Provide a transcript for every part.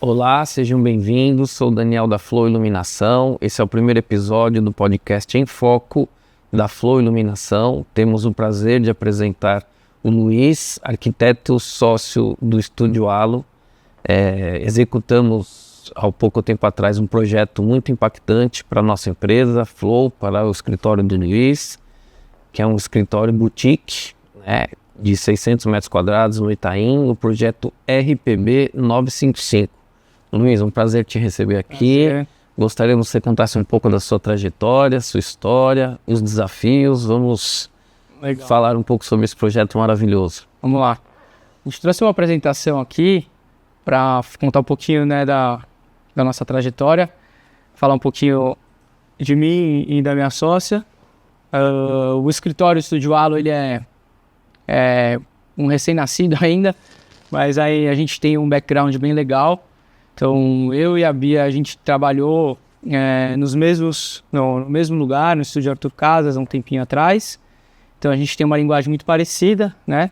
Olá, sejam bem-vindos. Sou o Daniel da Flow Iluminação. Esse é o primeiro episódio do podcast Em Foco da Flow Iluminação. Temos o prazer de apresentar o Luiz, arquiteto sócio do Estúdio Halo. Executamos há pouco tempo atrás um projeto muito impactante para a nossa empresa, Flow, para o escritório do Luiz, que é um escritório boutique, né, de 600 metros quadrados no Itaim, o projeto RPB 955. Luiz, um prazer te receber aqui. Gostaríamos que você contasse um pouco da sua trajetória, sua história, os desafios. Vamos falar um pouco sobre esse projeto maravilhoso. Vamos lá. A gente trouxe uma apresentação aqui para contar um pouquinho, né, da nossa trajetória, falar um pouquinho de mim e da minha sócia. O escritório Estúdio Halo, ele é um recém-nascido ainda, mas aí a gente tem um background bem legal. Então, eu e a Bia, a gente trabalhou no mesmo lugar, no estúdio Arthur Casas, há um tempinho atrás. Então, a gente tem uma linguagem muito parecida, né?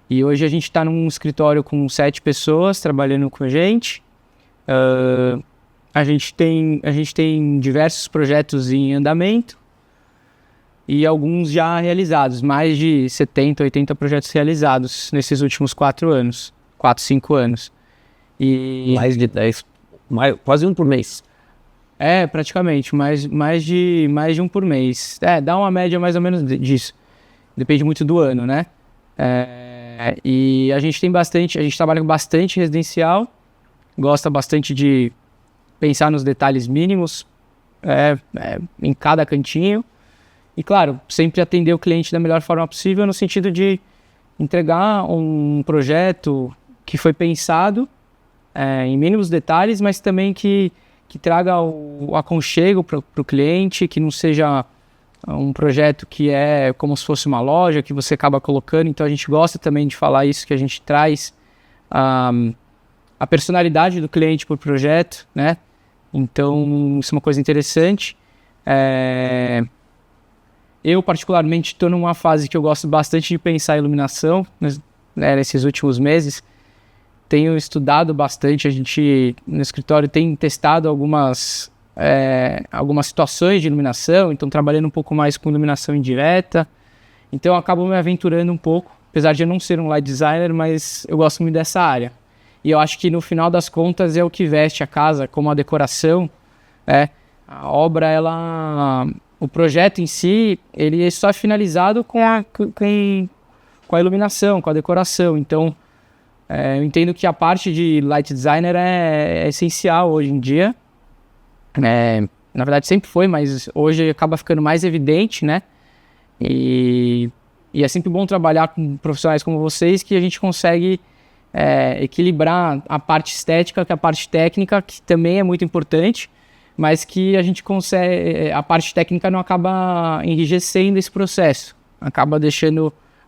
E hoje a gente está num escritório com 7 pessoas trabalhando com a gente. A gente tem diversos projetos em andamento e alguns já realizados. Mais de 70, 80 projetos realizados nesses últimos 4, 5 anos. E mais de 10, quase um por mês. Praticamente, mais de um por mês. Dá uma média mais ou menos disso. Depende muito do ano, né? E a gente trabalha com bastante residencial, gosta bastante de pensar nos detalhes mínimos, em cada cantinho. E claro, sempre atender o cliente da melhor forma possível, no sentido de entregar um projeto que foi pensado em mínimos detalhes, mas também que traga o aconchego para o cliente, que não seja um projeto que é como se fosse uma loja, que você acaba colocando. Então a gente gosta também de falar isso, que a gente traz a personalidade do cliente por projeto, né? Então isso é uma coisa interessante. Eu particularmente estou numa fase que eu gosto bastante de pensar em iluminação, né, nesses últimos meses. Tenho estudado bastante, a gente no escritório tem testado algumas situações de iluminação, então trabalhando um pouco mais com iluminação indireta. Então eu acabo me aventurando um pouco, apesar de eu não ser um light designer, mas eu gosto muito dessa área. E eu acho que no final das contas é o que veste a casa, como a decoração, né? A obra, o projeto em si, ele é só finalizado com a iluminação, com a decoração. Então eu entendo que a parte de light designer é essencial hoje em dia. Na verdade sempre foi, mas hoje acaba ficando mais evidente, né? E é sempre bom trabalhar com profissionais como vocês, que a gente consegue equilibrar a parte estética com a parte técnica, que também é muito importante, mas que a gente consegue, a parte técnica não acaba enrijecendo esse processo, a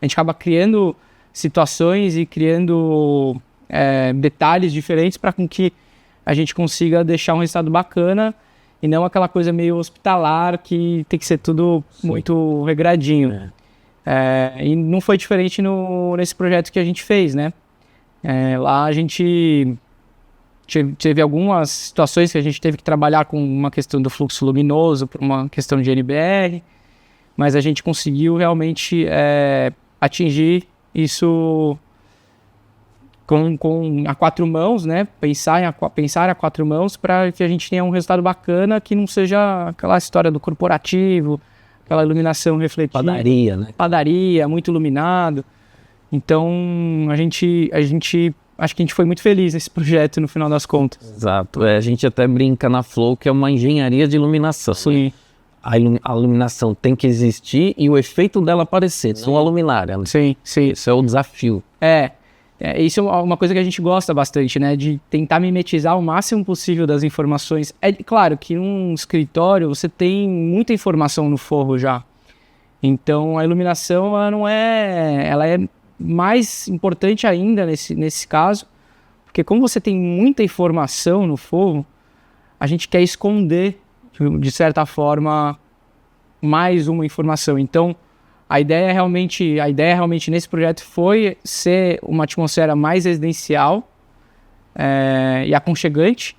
gente acaba criando situações e criando detalhes diferentes para que a gente consiga deixar um resultado bacana e não aquela coisa meio hospitalar que tem que ser tudo muito regradinho. E não foi diferente nesse projeto que a gente fez, né? Lá a gente teve algumas situações que a gente teve que trabalhar com uma questão do fluxo luminoso, por uma questão de NBR, mas a gente conseguiu realmente atingir isso com a 4 mãos, né? Pensar a 4 mãos para que a gente tenha um resultado bacana, que não seja aquela história do corporativo, aquela iluminação refletida. Padaria, né? Padaria, muito iluminado. Então, acho que a gente foi muito feliz nesse projeto no final das contas. Exato. A gente até brinca na Flow que é uma engenharia de iluminação. Sim. A iluminação tem que existir e o efeito dela aparecer, não a luminária. Sim. Isso é o desafio. Isso é uma coisa que a gente gosta bastante, né? De tentar mimetizar o máximo possível das informações. É claro que num escritório você tem muita informação no forro já. Então a iluminação ela é mais importante ainda nesse caso, porque como você tem muita informação no forro, a gente quer esconder de certa forma mais uma informação. Então a ideia realmente nesse projeto foi ser uma atmosfera mais residencial e aconchegante.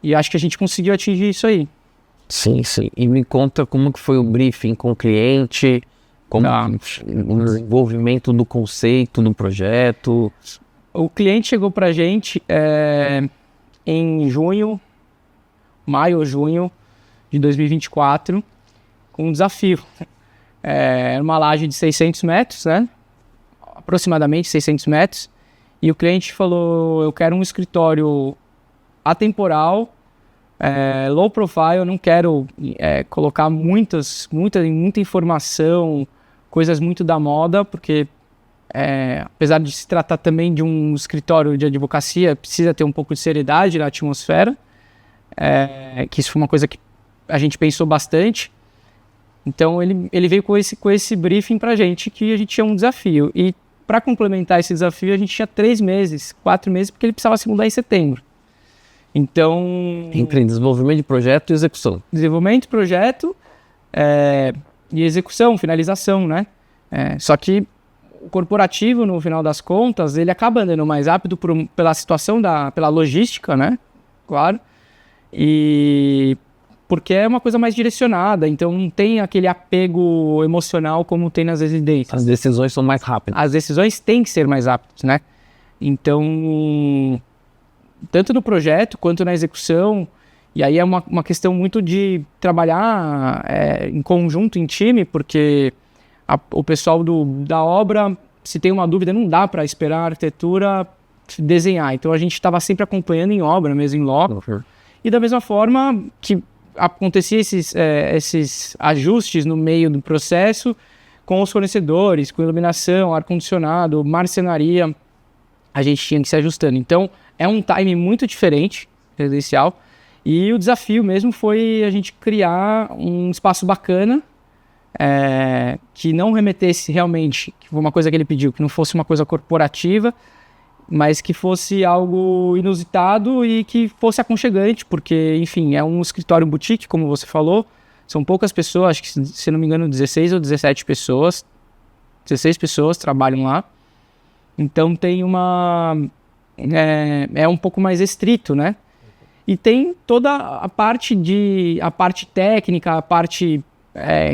E acho que a gente conseguiu atingir isso aí. Sim, sim. E me conta como que foi o briefing com o cliente, como o desenvolvimento do conceito do projeto. O cliente chegou pra gente em maio ou junho de 2024, com um desafio. Era uma laje de 600 metros, né? Aproximadamente 600 metros. E o cliente falou, eu quero um escritório atemporal, low profile, eu não quero colocar muita informação, coisas muito da moda, porque apesar de se tratar também de um escritório de advocacia, precisa ter um pouco de seriedade na atmosfera, que isso foi uma coisa que a gente pensou bastante. Então ele veio com esse briefing pra gente, que a gente tinha um desafio. E para complementar esse desafio, a gente tinha 4 meses, porque ele precisava se mudar em setembro. Então... Entre desenvolvimento de projeto e execução. Desenvolvimento, projeto e execução, finalização, né? Só que o corporativo, no final das contas, ele acaba andando mais rápido pela situação, pela logística, né? Claro. E porque é uma coisa mais direcionada, então não tem aquele apego emocional como tem nas residências. As decisões são mais rápidas. As decisões têm que ser mais rápidas, né? Então, tanto no projeto quanto na execução, e aí é uma questão muito de trabalhar em conjunto, em time, porque o pessoal da obra, se tem uma dúvida, não dá para esperar a arquitetura desenhar. Então a gente estava sempre acompanhando em obra, mesmo em loco. Uhum. E da mesma forma que acontecia esses ajustes no meio do processo com os fornecedores, com iluminação, ar-condicionado, marcenaria, a gente tinha que se ajustando. Então é um time muito diferente, residencial, e o desafio mesmo foi a gente criar um espaço bacana, que não remetesse realmente, que foi uma coisa que ele pediu, que não fosse uma coisa corporativa, mas que fosse algo inusitado e que fosse aconchegante, porque, enfim, é um escritório boutique, como você falou, são poucas pessoas, acho que, se não me engano, 16 ou 17 pessoas, 16 pessoas trabalham lá, então tem é um pouco mais restrito, né? E tem toda a parte técnica, a parte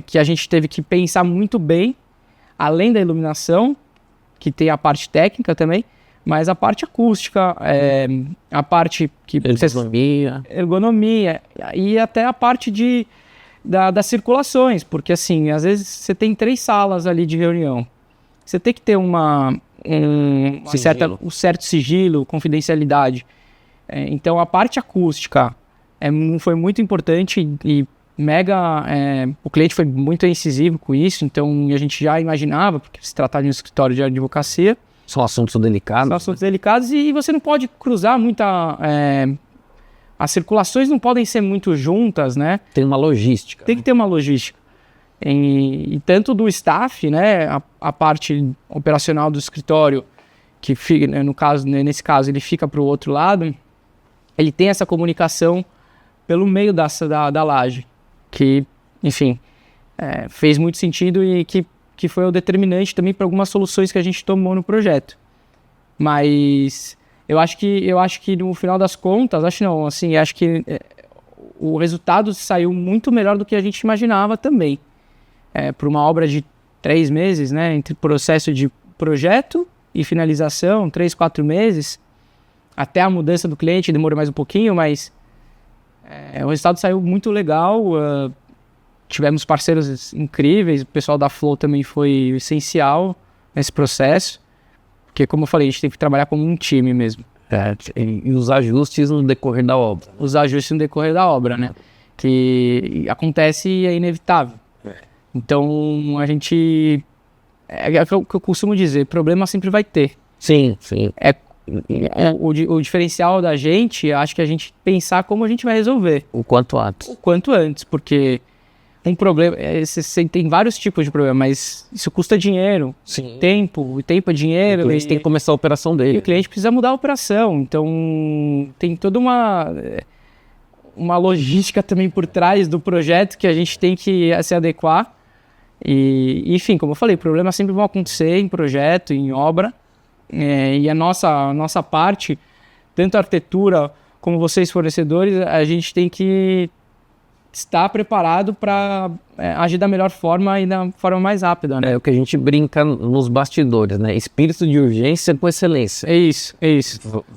que a gente teve que pensar muito bem, além da iluminação, que tem a parte técnica também, mas a parte acústica, a parte que... Ergonomia, e até a parte das circulações, porque assim, às vezes você tem 3 salas ali de reunião, você tem que ter um certo sigilo, confidencialidade. Então a parte acústica foi muito importante e o cliente foi muito incisivo com isso, então a gente já imaginava, porque se tratar de um escritório de advocacia. São assuntos delicados. São assuntos delicados e você não pode cruzar as circulações não podem ser muito juntas, né? Tem uma logística. Tem que ter uma logística. E tanto do staff, né, a parte operacional do escritório, que fica, né, nesse caso ele fica para o outro lado, ele tem essa comunicação pelo meio da laje, que, enfim, fez muito sentido e que foi o determinante também para algumas soluções que a gente tomou no projeto. Mas eu acho que no final das contas, acho que o resultado saiu muito melhor do que a gente imaginava também. Para uma obra de 3 meses, né, entre processo de projeto e finalização, 3, 4 meses, até a mudança do cliente demorou mais um pouquinho, mas o resultado saiu muito legal. Tivemos parceiros incríveis, o pessoal da Flow também foi essencial nesse processo, porque, como eu falei, a gente tem que trabalhar como um time mesmo. E os ajustes no decorrer da obra. Os ajustes no decorrer da obra, né? Que acontece e é inevitável. Então, a gente... É o que eu costumo dizer, problema sempre vai ter. Sim, sim. O diferencial da gente, acho que a gente pensar como a gente vai resolver. O quanto antes. O quanto antes, porque um problema... tem vários tipos de problema, mas isso custa dinheiro, sim. Tempo é dinheiro. O cliente tem que começar a operação dele. E o cliente precisa mudar a operação, então tem toda uma logística também por trás do projeto que a gente tem que se adequar. E, enfim, como eu falei, problemas sempre vão acontecer em projeto, em obra, e a nossa parte tanto a arquitetura como vocês fornecedores, a gente tem que estar preparado para agir da melhor forma e da forma mais rápida, né? É o que a gente brinca nos bastidores, né? Espírito de urgência com excelência. É isso.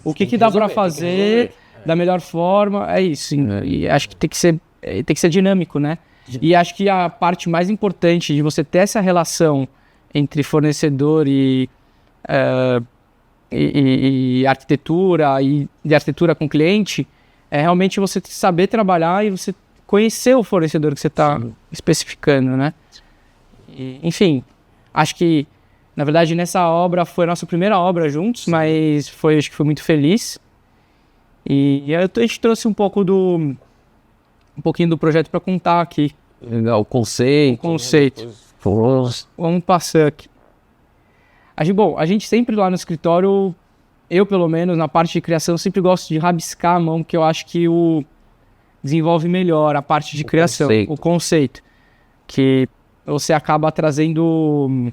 O que dá para fazer da melhor forma, é isso. E acho que tem que ser dinâmico, né? E acho que a parte mais importante de você ter essa relação entre fornecedor e arquitetura, e de arquitetura com cliente, é realmente você saber trabalhar e você conhecer o fornecedor que você está especificando, né? Enfim, acho que, na verdade, nessa obra foi a nossa primeira obra juntos, mas acho que foi muito feliz. E a gente trouxe um pouquinho do projeto para contar aqui. Legal, o conceito. Vamos passar aqui. A gente sempre lá no escritório, eu pelo menos, na parte de criação, sempre gosto de rabiscar a mão, porque eu acho que desenvolve melhor a parte de criação, o conceito, que você acaba trazendo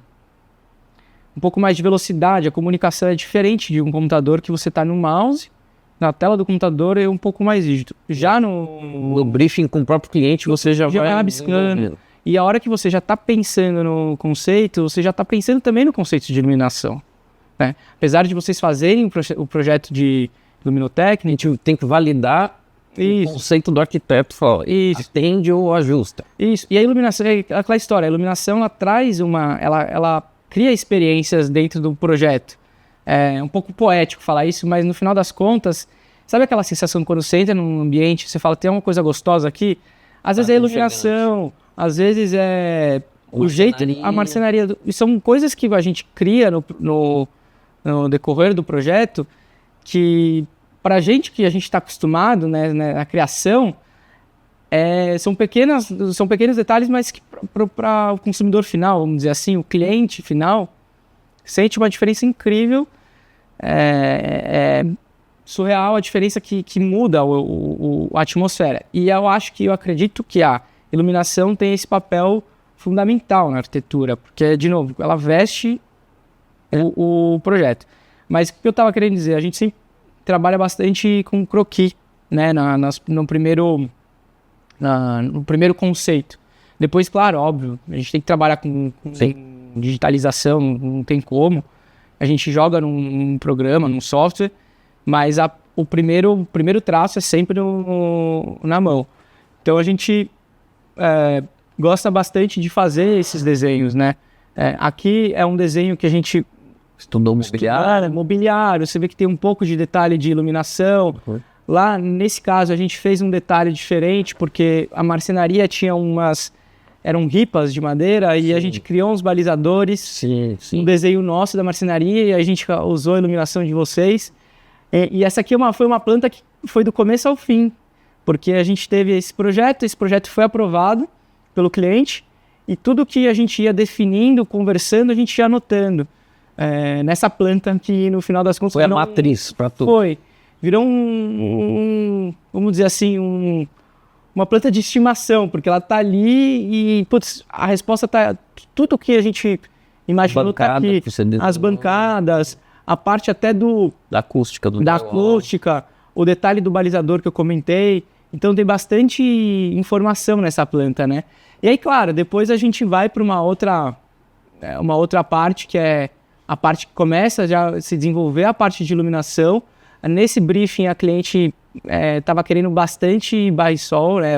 um pouco mais de velocidade. A comunicação é diferente de um computador que você está no mouse, na tela do computador é um pouco mais rígido. Já no briefing com o próprio cliente, você já vai rabiscando. E a hora que você já está pensando no conceito, você já está pensando também no conceito de iluminação, né? Apesar de vocês fazerem o projeto de luminotécnica, a gente tem que validar o conceito do arquiteto, atende ou ajusta. Isso. E a iluminação, é aquela história, a iluminação ela traz ela cria experiências dentro do projeto. É um pouco poético falar isso, mas no final das contas, sabe aquela sensação quando você entra num ambiente, você fala, tem uma coisa gostosa aqui? Às vezes é a iluminação, às vezes é o jeito, a marcenaria. São coisas que a gente cria no decorrer do projeto que, pra gente que a gente está acostumado, né, na criação, são pequenos detalhes, mas que para o consumidor final, vamos dizer assim, o cliente final, sente uma diferença incrível, surreal a diferença que muda a atmosfera. E eu acredito que a iluminação tem esse papel fundamental na arquitetura, porque, de novo, ela veste o projeto. Mas o que eu estava querendo dizer, a gente sempre trabalha bastante com croquis, né, no primeiro conceito. Depois, claro, óbvio, a gente tem que trabalhar com digitalização, não tem como. A gente joga num programa, num software, mas o primeiro traço é sempre na mão. Então a gente gosta bastante de fazer esses desenhos, né? Aqui é um desenho que a gente estudou mobiliário, você vê que tem um pouco de detalhe de iluminação. Uhum. Lá, nesse caso, a gente fez um detalhe diferente, porque a marcenaria tinha eram ripas de madeira, e a gente criou uns balizadores, um desenho nosso da marcenaria, e a gente usou a iluminação de vocês. E essa aqui foi uma planta que foi do começo ao fim, porque a gente teve esse projeto foi aprovado pelo cliente, e tudo que a gente ia definindo, conversando, a gente ia anotando nessa planta que, no final das contas... Foi a matriz para tudo. Virou vamos dizer assim, uma planta de estimação, porque ela tá ali e, a resposta tá... Tudo que a gente imaginou tá aqui. As bancadas, a parte até da acústica. Acústica, o detalhe do balizador que eu comentei. Então tem bastante informação nessa planta, né? E aí, claro, depois a gente vai para uma outra parte, que é a parte que começa já a se desenvolver, a parte de iluminação. Nesse briefing, a cliente estava querendo bastante barrisol, né,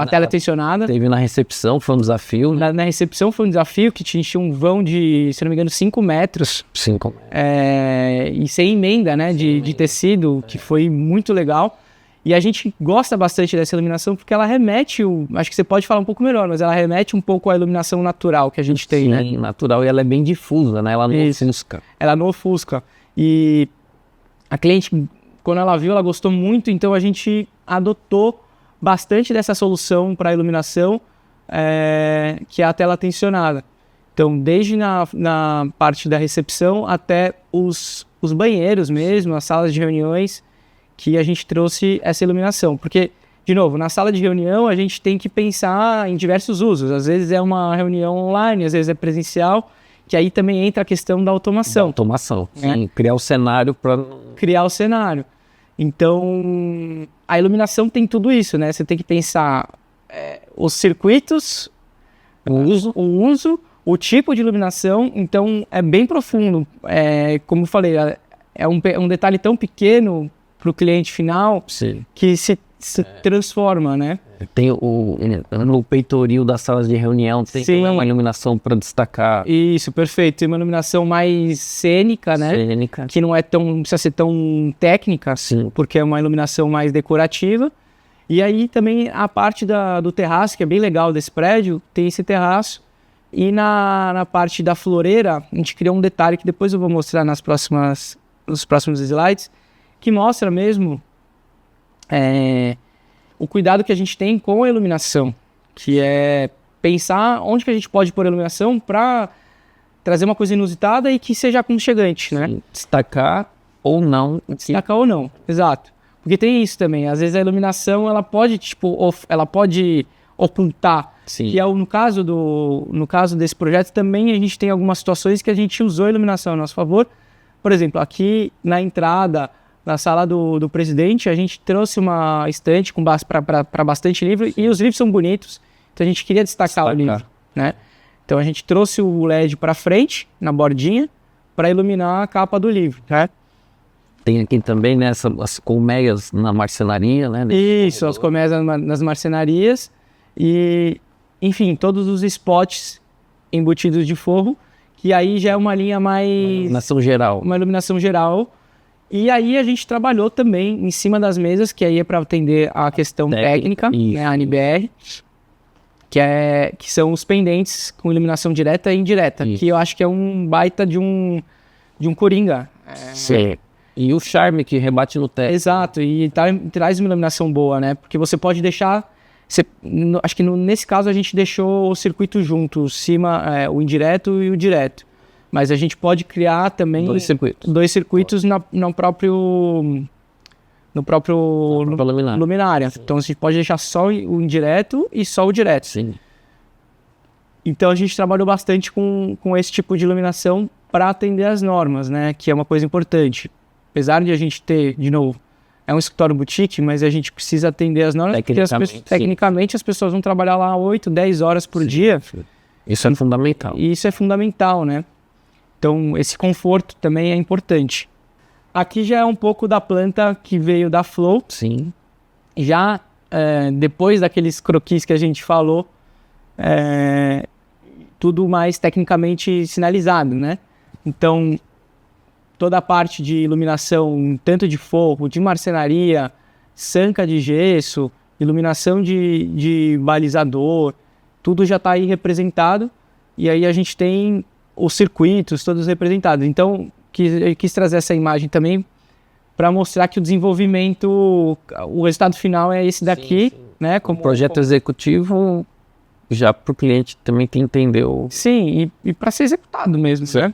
a tela tensionada. Teve na recepção, foi um desafio. Na recepção foi um desafio, que tinha um vão de, se não me engano, 5 metros. 5 metros. E sem emenda, né, de tecido, que foi muito legal. E a gente gosta bastante dessa iluminação, porque ela remete, acho que você pode falar um pouco melhor, mas ela remete um pouco à iluminação natural que a gente tem, né? Sim, natural, e ela é bem difusa, né? Ela não ofusca. Ela não ofusca. E a cliente, quando ela viu, ela gostou muito, então a gente adotou bastante dessa solução para iluminação, que é a tela tensionada. Então, desde na parte da recepção até os banheiros mesmo, as salas de reuniões, que a gente trouxe essa iluminação. Porque, de novo, na sala de reunião a gente tem que pensar em diversos usos. Às vezes é uma reunião online, às vezes é presencial, que aí também entra a questão da automação. Sim, criar o cenário para... Criar o cenário. Então, a iluminação tem tudo isso, né? Você tem que pensar os circuitos, o uso, o tipo de iluminação. Então, é bem profundo. Como eu falei, é um detalhe tão pequeno para o cliente final que se transforma, né? Tem no peitoril das salas de reunião, tem uma iluminação para destacar. Isso, perfeito. Tem uma iluminação mais cênica, né? Cênica. Que não precisa ser tão técnica, porque é uma iluminação mais decorativa. E aí também a parte do terraço, que é bem legal desse prédio, tem esse terraço. E na parte da floreira, a gente criou um detalhe que depois eu vou mostrar nos próximos slides, que mostra mesmo o cuidado que a gente tem com a iluminação, que é pensar onde que a gente pode pôr a iluminação para trazer uma coisa inusitada e que seja aconchegante, né? Destacar ou não. Destacar ou não, exato. Porque tem isso também, às vezes a iluminação ela pode ocultar. Sim. Que é no caso desse projeto também a gente tem algumas situações que a gente usou a iluminação a nosso favor. Por exemplo, aqui na entrada, na sala do presidente, a gente trouxe uma estante para bastante livro, e os livros são bonitos, então a gente queria destacar o livro, né? Então a gente trouxe o LED para frente, na bordinha, para iluminar a capa do livro, né? Tem aqui também, né, as colmeias na marcenaria, né? Isso, as colmeias nas marcenarias e, enfim, todos os spots embutidos de forro, que aí já é uma linha mais... Uma iluminação geral. E aí a gente trabalhou também em cima das mesas, que aí é para atender a questão técnica, né, a NBR, que são os pendentes com iluminação direta e indireta, que eu acho que é um baita de um coringa. Sim. E o charme que rebate no teto. Exato, e traz uma iluminação boa, né? Porque você pode deixar... acho que nesse caso a gente deixou o circuito junto, o indireto e o direto. Mas a gente pode criar também dois circuitos na própria luminária. Sim. Então a gente pode deixar só o indireto e só o direto. Sim. Então a gente trabalhou bastante com esse tipo de iluminação para atender as normas, né? Que é uma coisa importante. Apesar de a gente ter, de novo, é um escritório boutique, mas a gente precisa atender as normas, porque tecnicamente as pessoas vão trabalhar lá 8, 10 horas por dia. Isso é fundamental. E isso é fundamental, né? Então, esse conforto também é importante. Aqui já é um pouco da planta que veio da Flow. Sim. Já depois daqueles croquis que a gente falou, tudo mais tecnicamente sinalizado, né? Então, toda a parte de iluminação, tanto de forro, de marcenaria, sanca de gesso, iluminação de balizador, tudo já está aí representado. E aí a gente tem os circuitos todos representados. Então, eu quis trazer essa imagem também para mostrar que o desenvolvimento, o resultado final é esse daqui, né? Como projeto executivo, já para o cliente também que entendeu. Sim, e para ser executado mesmo, né?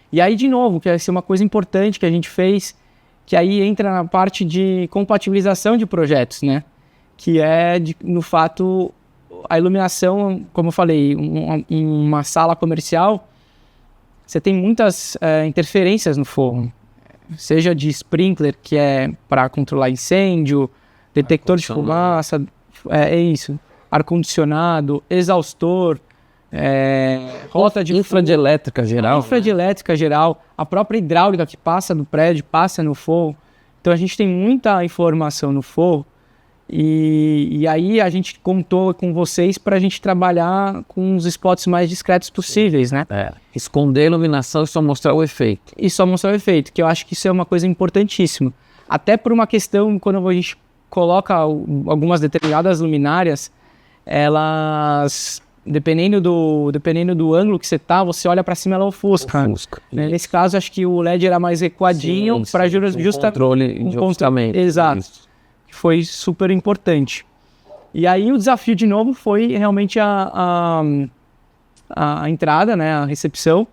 E aí, de novo, que é uma coisa importante que a gente fez, que aí entra na parte de compatibilização de projetos, né? Que é, no fato, a iluminação, como eu falei, em uma sala comercial, você tem muitas interferências no forro. Seja de sprinkler, que é para controlar incêndio, detector de fumaça, ar-condicionado, exaustor, rota de infra de elétrica geral. A própria hidráulica que passa no prédio, passa no forro. Então a gente tem muita informação no forro e aí a gente contou com vocês para a gente trabalhar com os spots mais discretos possíveis, né? Esconder a iluminação e só mostrar o efeito. Que eu acho que isso é uma coisa importantíssima. Até por uma questão, quando a gente coloca algumas determinadas luminárias, elas... Dependendo do ângulo que você tá, você olha para cima, ela ofusca. Né? Nesse caso, acho que o LED era mais recuadinho para controle de ofuscamento. Exato. Isso. Foi super importante. E aí o desafio de novo foi realmente a entrada, né, a recepção,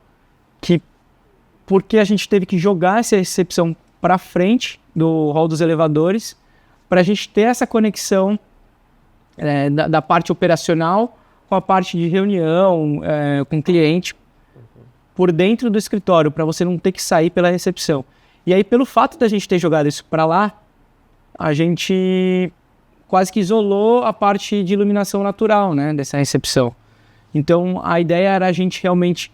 porque a gente teve que jogar essa recepção para frente do hall dos elevadores para a gente ter essa conexão da parte operacional com a parte de reunião, com o cliente, por dentro do escritório, para você não ter que sair pela recepção. E aí, pelo fato da gente ter jogado isso para lá, a gente quase que isolou a parte de iluminação natural, né, dessa recepção. Então, a ideia era a gente realmente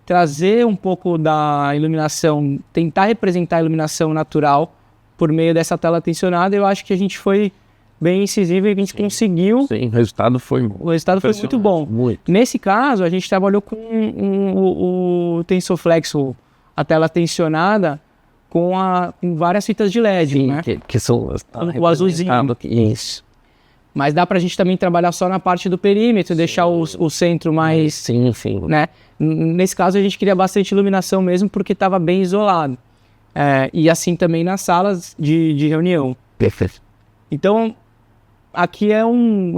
trazer um pouco da iluminação, tentar representar a iluminação natural por meio dessa tela tensionada. Eu acho que a gente foi bem incisivo e a gente conseguiu. Sim, o resultado foi Muito bom. Muito. Nesse caso, a gente trabalhou com o TensorFlex, a tela tensionada, com várias fitas de LED, Sim, né? que são O azulzinho. Isso. Mas dá pra gente também trabalhar só na parte do perímetro, deixar o centro mais... Sim. Né? Nesse caso, a gente queria bastante iluminação mesmo, porque estava bem isolado. E assim também nas salas de reunião. Perfeito. Então, aqui a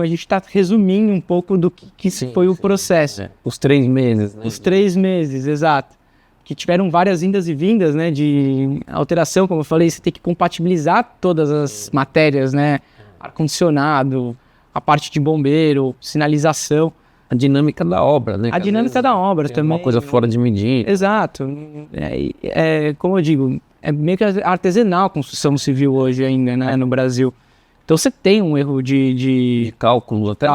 gente está resumindo um pouco do que foi o processo. Os 3 meses, né? Os 3 meses, exato. Que tiveram várias indas e vindas, né, de alteração, como eu falei, você tem que compatibilizar todas as matérias, né, ar-condicionado, a parte de bombeiro, sinalização. A dinâmica da obra, né? A dinâmica da obra também. Uma coisa fora de medida. Exato. Como eu digo, é meio que artesanal a construção civil hoje ainda, né, no Brasil. Então você tem um erro de cálculo, até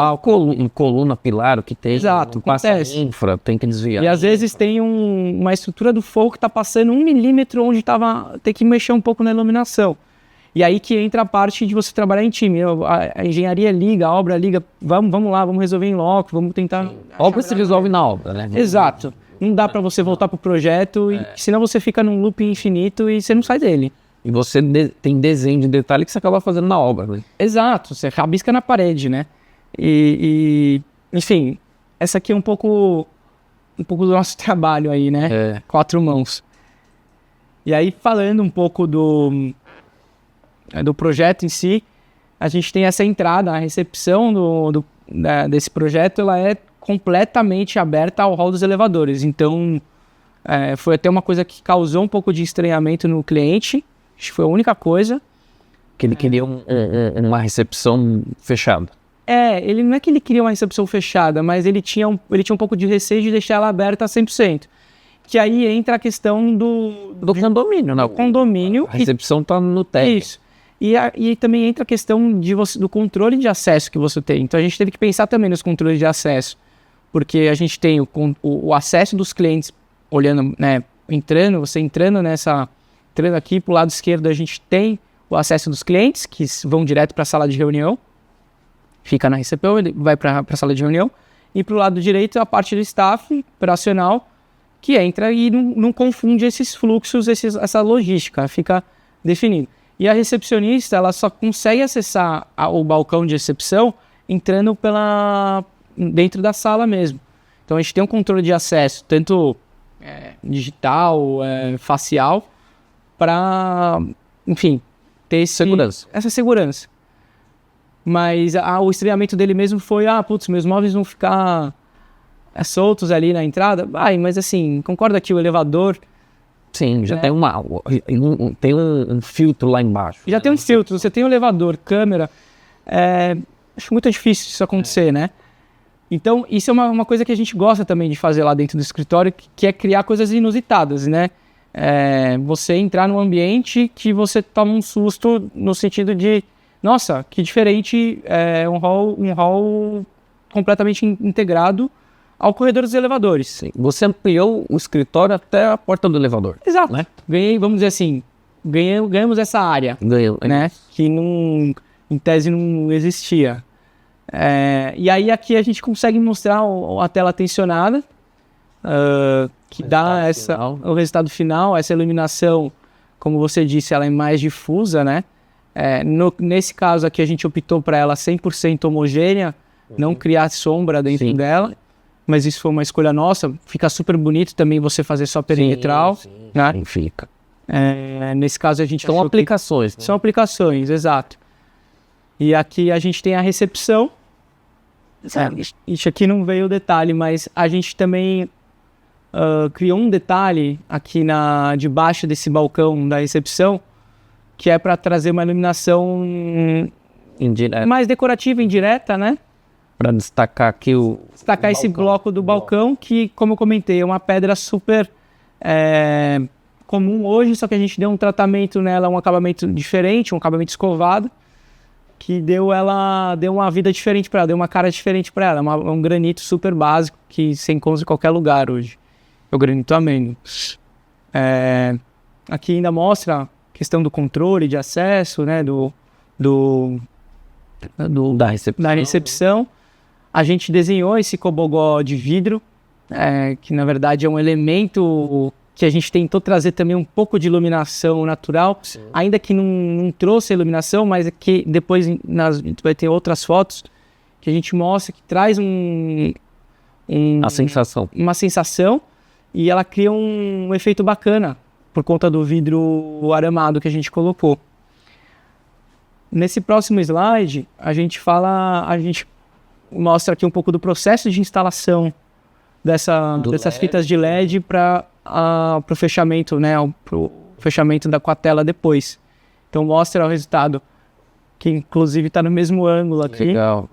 em coluna pilar, o que tem. Exato, passa acontece. infra, tem que desviar. E às vezes tem uma estrutura do forro que está passando 1 milímetro onde tem que mexer um pouco na iluminação. E aí que entra a parte de você trabalhar em time. A engenharia liga, a obra liga, vamos lá, vamos resolver em loco, vamos tentar... A obra se resolve na obra, né? Exato. Não dá para você voltar pro projeto, senão você fica num loop infinito e você não sai dele. E você tem desenho de detalhe que você acaba fazendo na obra, né? Exato, você rabisca na parede, né? Enfim, essa aqui é um pouco do nosso trabalho aí, né? 4 mãos. E aí, falando um pouco do projeto em si, a gente tem essa entrada, a recepção desse projeto, ela é completamente aberta ao hall dos elevadores. Então, foi até uma coisa que causou um pouco de estranhamento no cliente. Acho que foi a única coisa. Que ele queria uma recepção fechada. Ele não é que ele queria uma recepção fechada, mas ele tinha um pouco de receio de deixar ela aberta a 100%. Que aí entra a questão do condomínio, né? Do condomínio. A recepção está no térreo. Isso. E também entra a questão do controle de acesso que você tem. Então a gente teve que pensar também nos controles de acesso. Porque a gente tem o acesso dos clientes olhando, né? Você entrando aqui para o lado esquerdo, a gente tem o acesso dos clientes, que vão direto para a sala de reunião. Fica na recepção, ele vai para a sala de reunião. E para o lado direito, a parte do staff operacional, que entra e não confunde esses fluxos, essa logística, fica definido. E a recepcionista, ela só consegue acessar o balcão de recepção entrando dentro da sala mesmo. Então a gente tem um controle de acesso, tanto digital, facial, para, enfim, ter essa segurança. Mas o estranhamento dele mesmo foi, meus móveis vão ficar soltos ali na entrada. Mas assim, concorda que o elevador... Sim, já tem um filtro lá embaixo. Já tem um filtro, você tem um elevador, câmera. Acho muito difícil isso acontecer, né? Então, isso é uma coisa que a gente gosta também de fazer lá dentro do escritório, que é criar coisas inusitadas, né? Você entrar num ambiente que você toma um susto no sentido de, nossa, que diferente, um hall completamente integrado ao corredor dos elevadores. Sim. Você ampliou o escritório até a porta do elevador. Exato. Né? Vamos dizer assim, ganhamos essa área. Né? Que em tese não existia. E aí aqui a gente consegue mostrar a tela tensionada, que dá o resultado final, essa iluminação, como você disse, ela é mais difusa, né? Nesse caso aqui a gente optou para ela 100% homogênea, não criar sombra dentro dela, mas isso foi uma escolha nossa. Fica super bonito também você fazer só perimetral. Né? Sim, fica. Nesse caso a gente são aplicações. São aplicações, exato. E aqui a gente tem a recepção. Isso aqui não veio o detalhe, mas a gente também criou um detalhe aqui debaixo desse balcão da recepção, que é para trazer uma iluminação indireta, mais decorativa, indireta, né? Para destacar aqui esse bloco do balcão, que, como eu comentei, é uma pedra super comum hoje, só que a gente deu um tratamento nela, um acabamento diferente, um acabamento escovado, que deu uma vida diferente para ela, deu uma cara diferente para ela. É um granito super básico que você encontra em qualquer lugar hoje. É o granito amêndoa. Aqui ainda mostra a questão do controle de acesso, né, da recepção. A gente desenhou esse cobogó de vidro, que na verdade é um elemento que a gente tentou trazer também um pouco de iluminação natural, sim, ainda que não trouxe a iluminação, mas que depois vai ter outras fotos que a gente mostra que traz uma sensação e ela cria um efeito bacana por conta do vidro aramado que a gente colocou. Nesse próximo slide, a gente mostra aqui um pouco do processo de instalação dessas fitas de LED para o fechamento, né, pro fechamento com a tela depois. Então mostra o resultado, que inclusive está no mesmo ângulo aqui. Legal.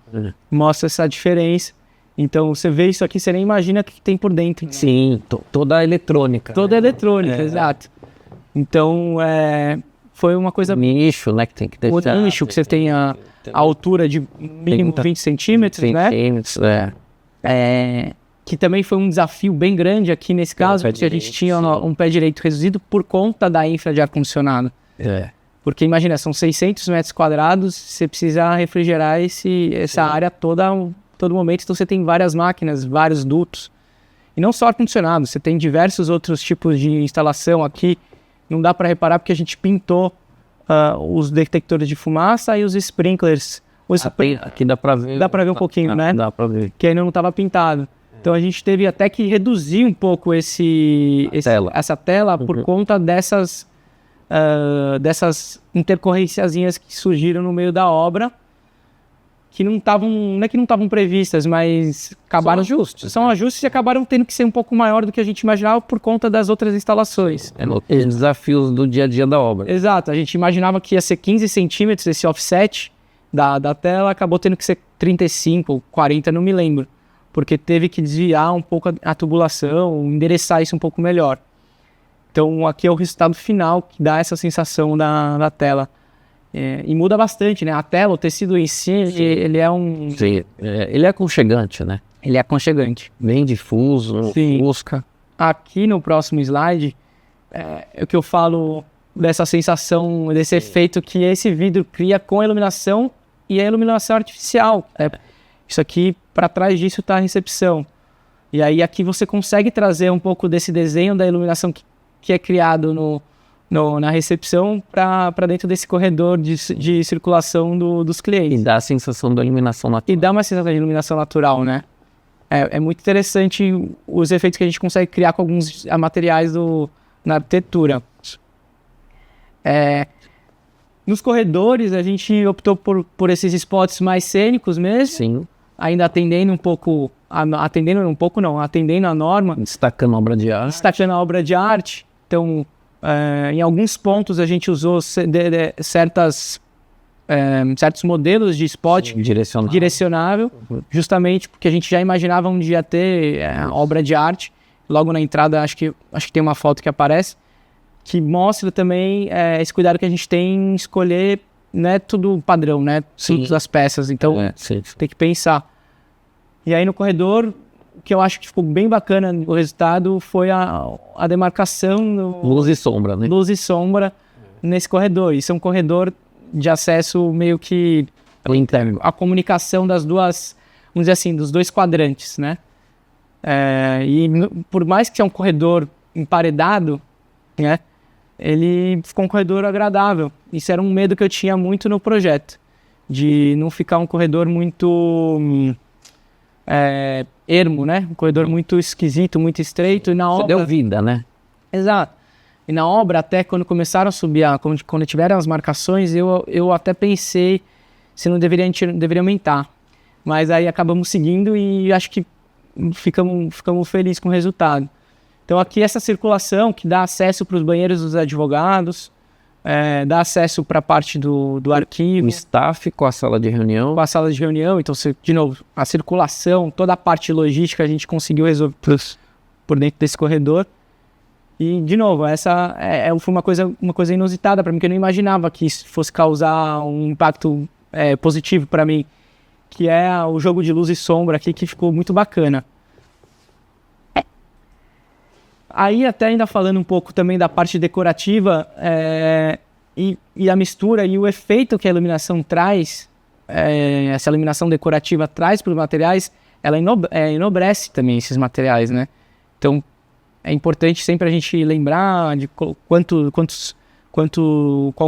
Mostra essa diferença. Então você vê isso aqui, você nem imagina o que tem por dentro. Né? Sim, toda a eletrônica. Toda a eletrônica, exato. Então foi uma coisa... O nicho, né, que tem que deixar. O nicho, que você tem a altura de mínimo 20 centímetros, né? Que também foi um desafio bem grande aqui nesse caso, porque a gente tinha um pé direito reduzido por conta da infra de ar-condicionado. Porque imagina, são 600 metros quadrados, você precisa refrigerar essa área toda, todo momento, então você tem várias máquinas, vários dutos. E não só ar-condicionado, você tem diversos outros tipos de instalação aqui. Não dá para reparar porque a gente pintou os detectores de fumaça e os sprinklers. Aqui dá para ver. Dá para ver um pouquinho, né? Dá para ver. Que ainda não estava pintado. Então a gente teve até que reduzir um pouco essa tela por conta dessas intercorrenciazinhas que surgiram no meio da obra, que não é que não estavam previstas, mas acabaram... São ajustes e acabaram tendo que ser um pouco maior do que a gente imaginava por conta das outras instalações. Os desafios do dia a dia da obra. Exato, a gente imaginava que ia ser 15 centímetros esse offset da tela, acabou tendo que ser 35, 40, não me lembro. Porque teve que desviar um pouco a tubulação, endereçar isso um pouco melhor. Então aqui é o resultado final que dá essa sensação da tela. E muda bastante, né? A tela, o tecido em si, ele é um... Sim, ele é aconchegante, né? Ele é aconchegante. Bem difuso, busca. Aqui no próximo slide, é o que eu falo dessa sensação, desse efeito que esse vidro cria com a iluminação e a iluminação artificial. Isso aqui, para trás disso, está a recepção. E aí aqui você consegue trazer um pouco desse desenho da iluminação que é criado na recepção para dentro desse corredor de circulação dos clientes. E dá a sensação da iluminação natural. E dá uma sensação de iluminação natural, né? É muito interessante os efeitos que a gente consegue criar com alguns materiais na arquitetura. Nos corredores, a gente optou por esses spots mais cênicos mesmo. Sim. Ainda atendendo a norma. Destacando a obra de arte. Destacando a obra de arte. Então, em alguns pontos a gente usou certos modelos de spot direcionável, justamente porque a gente já imaginava um dia ter obra de arte. Logo na entrada, acho que tem uma foto que aparece, que mostra também esse cuidado que a gente tem em escolher, não é tudo padrão, né? Todas as peças, então tem que pensar. E aí no corredor, o que eu acho que ficou bem bacana o resultado foi a demarcação... Luz e sombra, né? Luz e sombra nesse corredor. Isso é um corredor de acesso meio que... interno. A comunicação das duas, vamos dizer assim, dos dois quadrantes, né? E por mais que seja um corredor emparedado, né? Ele ficou um corredor agradável. Isso era um medo que eu tinha muito no projeto. De não ficar um corredor muito... ermo, né? Um corredor muito esquisito, muito estreito. E na obra... deu vida, né? Exato. E na obra, até quando começaram a subir, quando tiveram as marcações, eu até pensei se não deveria aumentar. Mas aí acabamos seguindo e acho que ficamos felizes com o resultado. Então aqui essa circulação que dá acesso para os banheiros dos advogados, dá acesso para a parte do arquivo. O staff com a sala de reunião. Com a sala de reunião, então, de novo, a circulação, toda a parte logística a gente conseguiu resolver por dentro desse corredor. E, de novo, essa foi uma coisa inusitada para mim, que eu não imaginava que isso fosse causar um impacto positivo para mim, que é o jogo de luz e sombra aqui, que ficou muito bacana. Aí, até ainda falando um pouco também da parte decorativa, e a mistura e o efeito que a iluminação traz, essa iluminação decorativa traz para os materiais, ela enobrece também esses materiais, né? Então, é importante sempre a gente lembrar de qual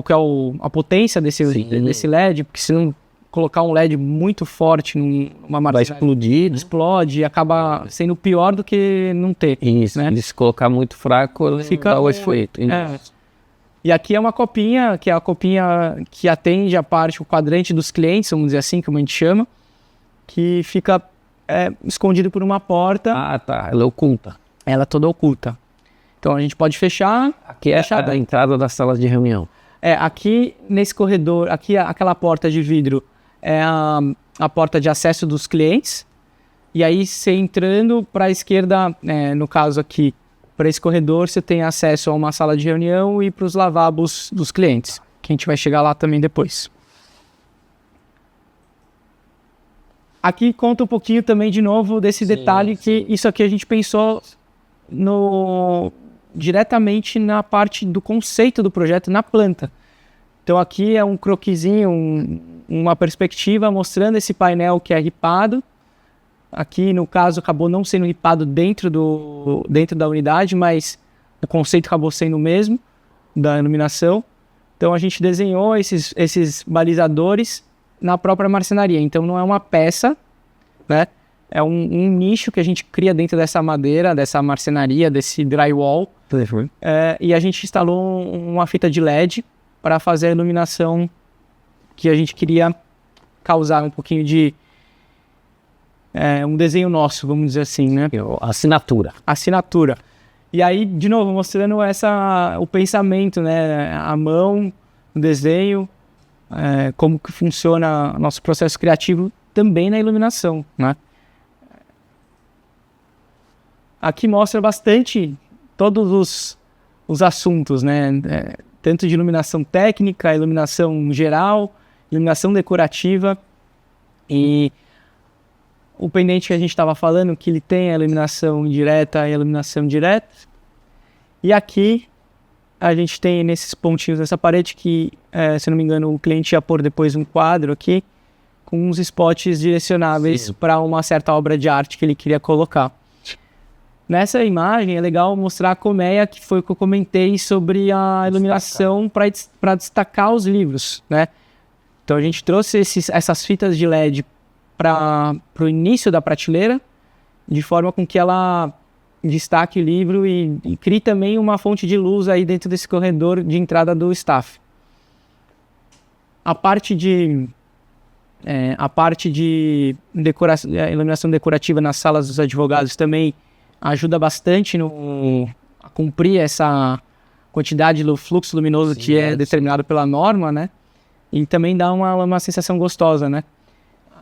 que é a potência desse LED, porque se não colocar um LED muito forte numa marcenaria, vai explodir, né? Explode e acaba sendo pior do que não ter. Isso, né? Se colocar muito fraco, fica o efeito. E aqui é uma copinha, que é a copinha que atende o quadrante dos clientes, vamos dizer assim, como a gente chama, que fica escondido por uma porta. Ah, tá. Ela é oculta. Ela é toda oculta. Então a gente pode fechar. Aqui é a da entrada das salas de reunião. Aqui nesse corredor, aqui aquela porta de vidro é a porta de acesso dos clientes. E aí você entrando para a esquerda, no caso aqui, para esse corredor, você tem acesso a uma sala de reunião e para os lavabos dos clientes, que a gente vai chegar lá também depois. Aqui conta um pouquinho também, de novo, desse detalhe que isso aqui a gente pensou diretamente na parte do conceito do projeto, na planta. Então aqui é um croquisinho, uma perspectiva mostrando esse painel que é ripado. Aqui, no caso, acabou não sendo ripado dentro da unidade, mas o conceito acabou sendo o mesmo, da iluminação. Então a gente desenhou esses balizadores na própria marcenaria. Então não é uma peça, né? É um nicho que a gente cria dentro dessa madeira, dessa marcenaria, desse drywall. E a gente instalou uma fita de LED para fazer a iluminação que a gente queria causar um pouquinho de um desenho nosso, vamos dizer assim, né? Assinatura. E aí, de novo, mostrando o pensamento, né? A mão, o desenho, como que funciona o nosso processo criativo também na iluminação, né? Aqui mostra bastante todos os assuntos, né? Tanto de iluminação técnica, iluminação geral, iluminação decorativa. E o pendente que a gente estava falando, que ele tem a iluminação indireta e a iluminação direta. E aqui a gente tem nesses pontinhos dessa parede que, se não me engano, o cliente ia pôr depois um quadro aqui com uns spots direcionáveis para uma certa obra de arte que ele queria colocar. Nessa imagem é legal mostrar a colmeia, que foi o que eu comentei sobre a iluminação para destacar os livros, né? Então a gente trouxe essas fitas de LED para o início da prateleira, de forma com que ela destaque o livro e crie também uma fonte de luz aí dentro desse corredor de entrada do staff. A parte de iluminação decorativa nas salas dos advogados também ajuda bastante a cumprir essa quantidade do fluxo luminoso que é determinado pela norma, né? E também dá uma sensação gostosa, né?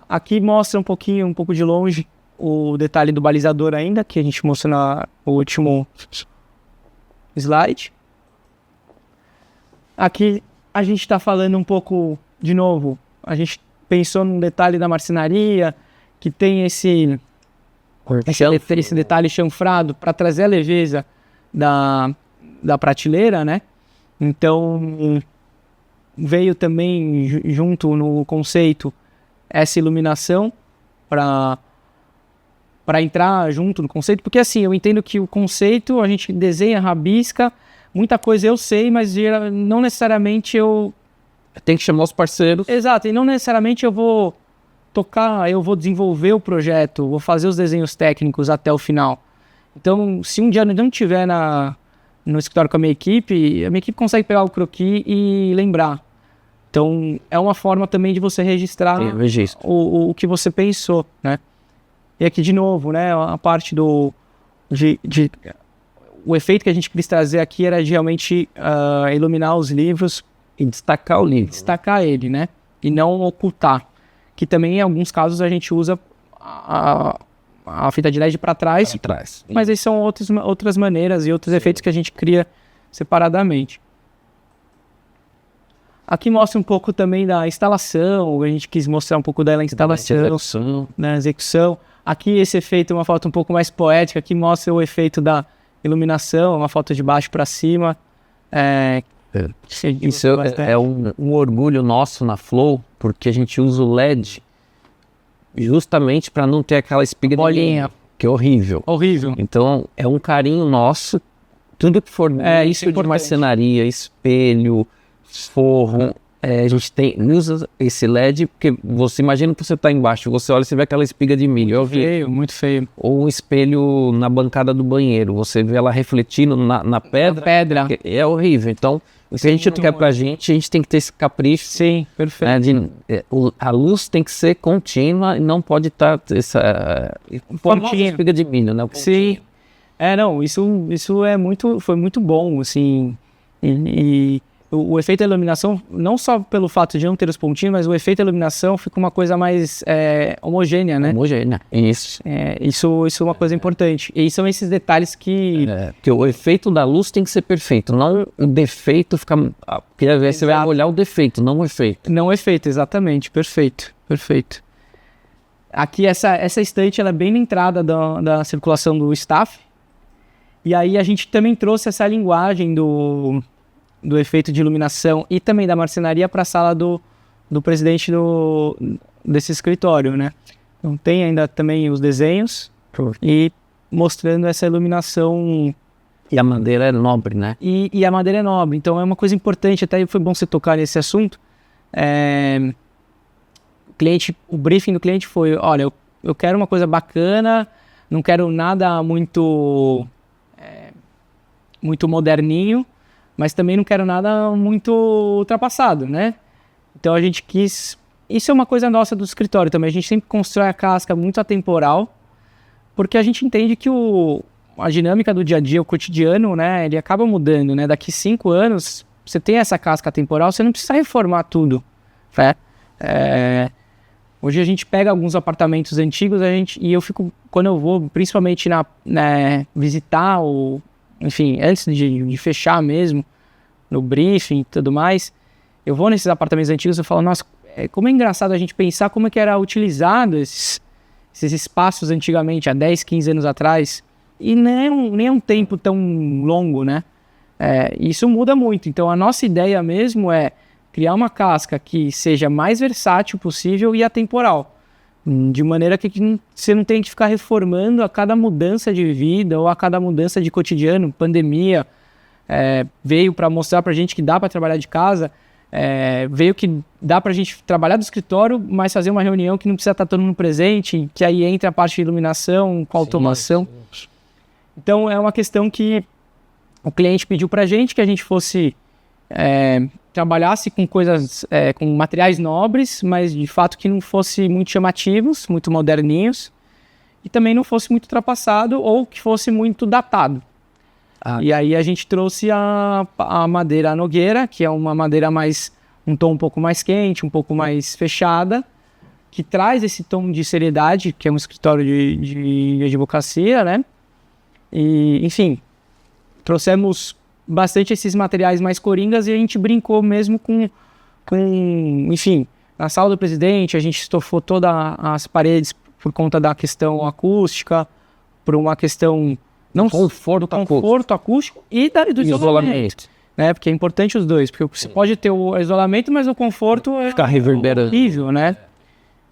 Aqui mostra um pouco de longe o detalhe do balizador ainda, que a gente mostrou no último slide. Aqui a gente está falando um pouco, de novo, a gente pensou num detalhe da marcenaria, que tem esse detalhe chanfrado para trazer a leveza da prateleira, né? Então veio também junto no conceito essa iluminação para entrar junto no conceito, porque assim, eu entendo que o conceito a gente desenha, rabisca, muita coisa eu sei, mas não necessariamente eu tenho que chamar os parceiros. Exato, e não necessariamente eu vou desenvolver o projeto, vou fazer os desenhos técnicos até o final. Então, se um dia eu não estiver no escritório com a minha equipe consegue pegar o croquis e lembrar. Então, é uma forma também de você registrar o que você pensou, né? E aqui, de novo, né, a parte o efeito que a gente quis trazer aqui era de realmente iluminar os livros e destacar o livro. Destacar ele, né? E não ocultar. Que também, em alguns casos, a gente usa a a fita de LED para trás, mas aí são outras maneiras e outros efeitos que a gente cria separadamente. Aqui mostra um pouco também da instalação, a gente quis mostrar um pouco da instalação, da execução. Aqui esse efeito é uma foto um pouco mais poética, que mostra o efeito da iluminação, uma foto de baixo para cima. Isso é um orgulho nosso na Flow, porque a gente usa o LED justamente para não ter aquela espiga bolinha, que é horrível. Então é um carinho nosso, tudo que for isso de marcenaria, espelho, forro, a gente usa esse LED, porque você imagina que você está embaixo, você olha e você vê aquela espiga de milho. Muito feio. Ou um espelho na bancada do banheiro, você vê ela refletindo na pedra. É horrível. Então, se a gente não quer pra gente, a gente tem que ter esse capricho. Sim, perfeito. A luz tem que ser contínua e não pode estar essa espiga de milho, né? Sim. Isso foi muito bom, assim. O efeito da iluminação, não só pelo fato de não ter os pontinhos, mas o efeito da iluminação fica uma coisa mais homogênea, né? Homogênea, isso. Isso é uma coisa importante. E são esses detalhes que... Porque o efeito da luz tem que ser perfeito, não o defeito ficar... Porque às vezes você vai olhar o defeito, não o efeito. Não o efeito, exatamente. Perfeito. Aqui, essa estante, ela é bem na entrada da circulação do staff. E aí a gente também trouxe essa linguagem do efeito de iluminação e também da marcenaria para a sala do presidente desse escritório, né? Então tem ainda também os desenhos e mostrando essa iluminação. E a madeira é nobre, né? E a madeira é nobre, então é uma coisa importante, até foi bom você tocar nesse assunto. O briefing do cliente foi, olha, eu quero uma coisa bacana, não quero nada muito moderninho, mas também não quero nada muito ultrapassado, né? Então a gente quis... Isso é uma coisa nossa do escritório também. A gente sempre constrói a casca muito atemporal, porque a gente entende que a dinâmica do dia a dia, o cotidiano, né? Ele acaba mudando, né? Daqui 5 anos, você tem essa casca atemporal, você não precisa reformar tudo, né? Hoje a gente pega alguns apartamentos antigos, e eu fico... Quando eu vou, principalmente visitar enfim, antes de fechar mesmo, no briefing e tudo mais, eu vou nesses apartamentos antigos e falo, nossa, como é engraçado a gente pensar como é que era utilizado esses espaços antigamente, há 10, 15 anos atrás, e nem é um tempo tão longo, né? Isso muda muito. Então a nossa ideia mesmo é criar uma casca que seja mais versátil possível e atemporal, de maneira que você não tenha que ficar reformando a cada mudança de vida ou a cada mudança de cotidiano. Pandemia veio para mostrar para a gente que dá para trabalhar de casa, veio que dá para a gente trabalhar do escritório, mas fazer uma reunião que não precisa estar todo mundo presente, que aí entra a parte de iluminação com automação. Sim. Então é uma questão que o cliente pediu para a gente que a gente fosse... trabalhasse com coisas, com materiais nobres, mas de fato que não fosse muito chamativos, muito moderninhos, e também não fosse muito ultrapassado ou que fosse muito datado. E aí a gente trouxe a madeira nogueira, que é uma madeira um tom um pouco mais quente, um pouco mais fechada, que traz esse tom de seriedade, que é um escritório de advocacia, né? E, enfim, trouxemos bastante esses materiais mais coringas e a gente brincou mesmo com enfim, na sala do presidente a gente estofou todas as paredes por conta da questão acústica, por uma questão conforto acústico e do isolamento, né? Porque é importante os dois, porque você pode ter o isolamento, mas o conforto ficar reverberando, horrível, né?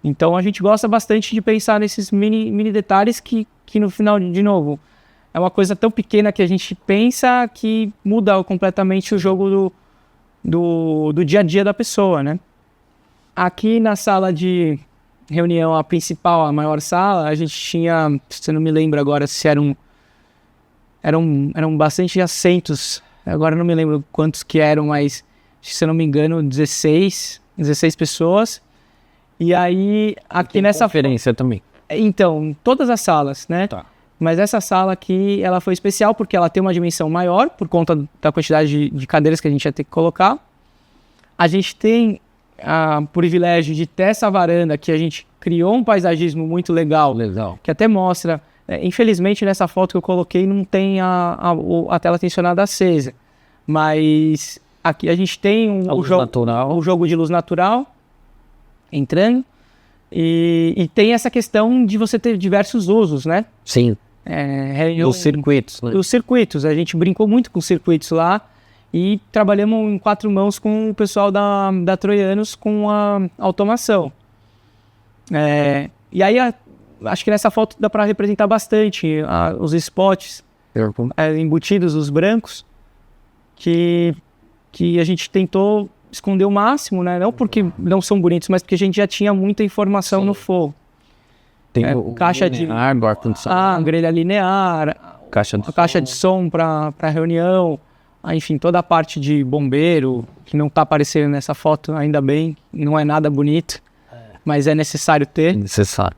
Então a gente gosta bastante de pensar nesses mini detalhes que no final, de novo, é uma coisa tão pequena que a gente pensa que muda completamente o jogo do dia a dia da pessoa, né? Aqui na sala de reunião, a principal, a maior sala, a gente tinha, se eu não me lembro agora se eram bastante assentos, agora não me lembro quantos que eram, mas se eu não me engano 16 pessoas. E aí aqui nessa conferência também. Então, todas as salas, né? Tá. Mas essa sala aqui, ela foi especial porque ela tem uma dimensão maior, por conta da quantidade de cadeiras que a gente ia ter que colocar. A gente tem o privilégio de ter essa varanda que a gente criou um paisagismo muito legal, que até mostra... infelizmente, nessa foto que eu coloquei não tem a tela tensionada acesa, mas aqui a gente tem o jogo de luz natural entrando e tem essa questão de você ter diversos usos, né? Sim. Os circuitos, né? Os circuitos, a gente brincou muito com circuitos lá e trabalhamos em 4 mãos com o pessoal da Troianos com a automação. E aí, acho que nessa foto dá para representar bastante os spots embutidos, os brancos, que a gente tentou esconder o máximo, né? Não porque não são bonitos, mas porque a gente já tinha muita informação no forro. Tem caixa linear, do ar-condicionado. Grelha linear, caixa de som para reunião, enfim, toda a parte de bombeiro, que não está aparecendo nessa foto, ainda bem, não é nada bonito, mas é necessário ter. Necessário.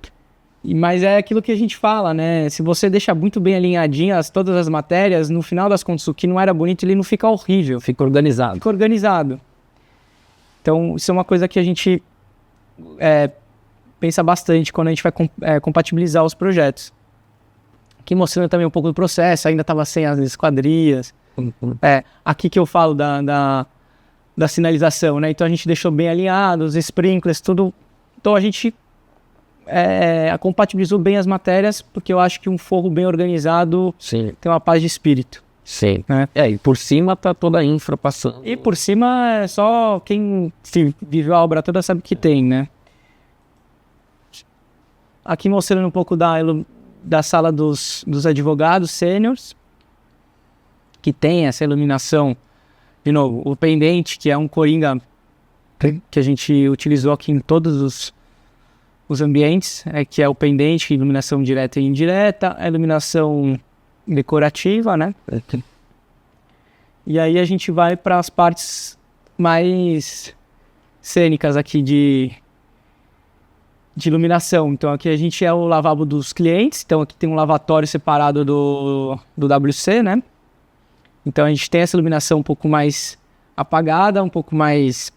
Mas é aquilo que a gente fala, né? Se você deixa muito bem alinhadinhas todas as matérias, no final das contas, o que não era bonito, ele não fica horrível. Fica organizado. Então, isso é uma coisa que a gente pensa bastante quando a gente vai compatibilizar os projetos. Aqui mostrando também um pouco do processo, ainda estava sem as esquadrias. Aqui que eu falo da sinalização, né? Então a gente deixou bem alinhado, os sprinklers, tudo. Então a gente compatibilizou bem as matérias, porque eu acho que um forro bem organizado tem uma paz de espírito. Sim. Né? E por cima tá toda a infra passando. E por cima é só quem viveu a obra toda sabe que tem, né? Aqui mostrando um pouco da sala dos advogados sêniors, que tem essa iluminação, de novo, o pendente, que é um coringa que a gente utilizou aqui em todos os ambientes, que é o pendente, iluminação direta e indireta, a iluminação decorativa, né? E aí a gente vai para as partes mais cênicas aqui de iluminação. Então aqui a gente é o lavabo dos clientes, então aqui tem um lavatório separado do WC, né? Então a gente tem essa iluminação um pouco mais apagada, um pouco mais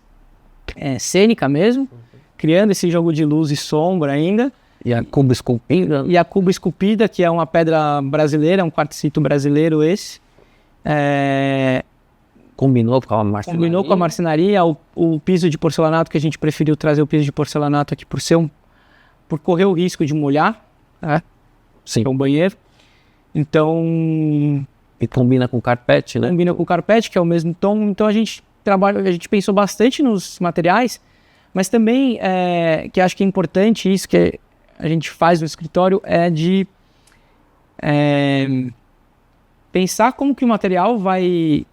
cênica mesmo, criando esse jogo de luz e sombra ainda. E a cuba esculpida. E a cuba esculpida, que é uma pedra brasileira, um quartzito brasileiro esse. Combinou com a marcenaria. Combinou com a marcenaria. O piso de porcelanato, que a gente preferiu trazer o piso de porcelanato aqui por correr o risco de molhar, né? Sim. É um banheiro. Então... E combina com o carpete, né? Combina com o carpete, que é o mesmo tom. Então a gente pensou bastante nos materiais, mas também, que acho que é importante isso que a gente faz no escritório, é de pensar como que o material vai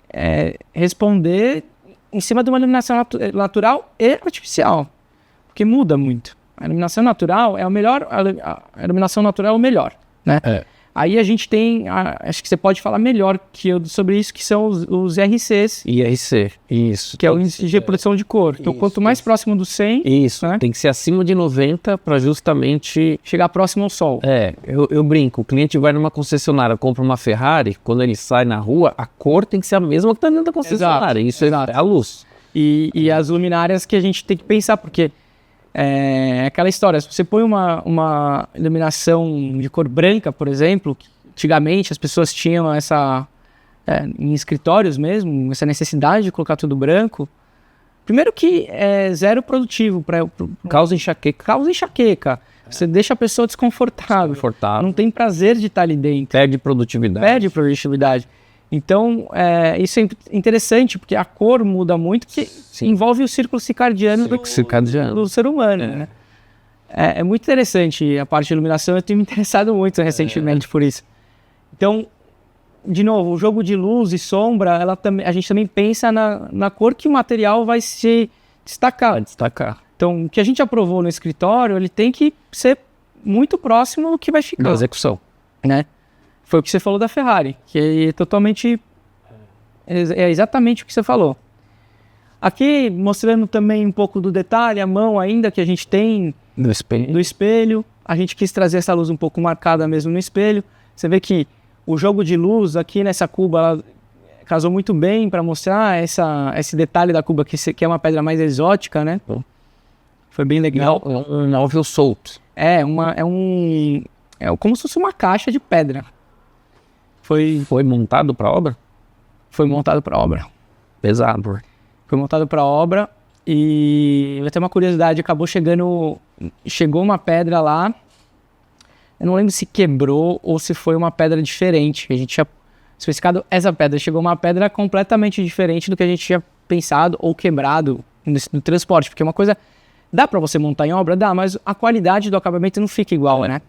responder em cima de uma iluminação natural e artificial, porque muda muito. A iluminação natural é o melhor, a iluminação natural é o melhor, né? Aí a gente tem, acho que você pode falar melhor que eu sobre isso, que são os IRCs. IRC, isso. Que é o índice de reprodução de cor. Então, quanto mais próximo do 100... Isso, né? Tem que ser acima de 90 para justamente... chegar próximo ao sol. Eu brinco, o cliente vai numa concessionária, compra uma Ferrari, quando ele sai na rua, a cor tem que ser a mesma que está dentro da concessionária. Isso é a luz. E as luminárias que a gente tem que pensar, porque... aquela história, se você põe uma iluminação de cor branca, por exemplo, que antigamente as pessoas tinham em escritórios mesmo, essa necessidade de colocar tudo branco, primeiro que é zero produtivo, causa enxaqueca. Você deixa a pessoa desconfortável. Não tem prazer de estar ali dentro. Perde produtividade. Então, isso é interessante, porque a cor muda muito, que envolve o círculo circadiano do ser humano. Né? É muito interessante a parte de iluminação, eu tenho me interessado muito recentemente por isso. Então, de novo, o jogo de luz e sombra, a gente também pensa na cor que o material vai se destacar. Então, o que a gente aprovou no escritório, ele tem que ser muito próximo do que vai ficar. Da execução. Né? Foi o que você falou da Ferrari, que é totalmente... É exatamente o que você falou. Aqui, mostrando também um pouco do detalhe, a mão ainda que a gente tem no espelho. A gente quis trazer essa luz um pouco marcada mesmo no espelho. Você vê que o jogo de luz aqui nessa cuba, casou muito bem para mostrar esse detalhe da cuba, que é uma pedra mais exótica, né? Foi bem legal. É um móvel solto. É como se fosse uma caixa de pedra. Foi montado para obra? Foi montado para obra. Pesado. Foi montado para obra e eu tenho uma curiosidade, chegou uma pedra lá, eu não lembro se quebrou ou se foi uma pedra diferente, a gente tinha especificado essa pedra, chegou uma pedra completamente diferente do que a gente tinha pensado ou quebrado no transporte, porque uma coisa, dá para você montar em obra? Dá, mas a qualidade do acabamento não fica igual, né?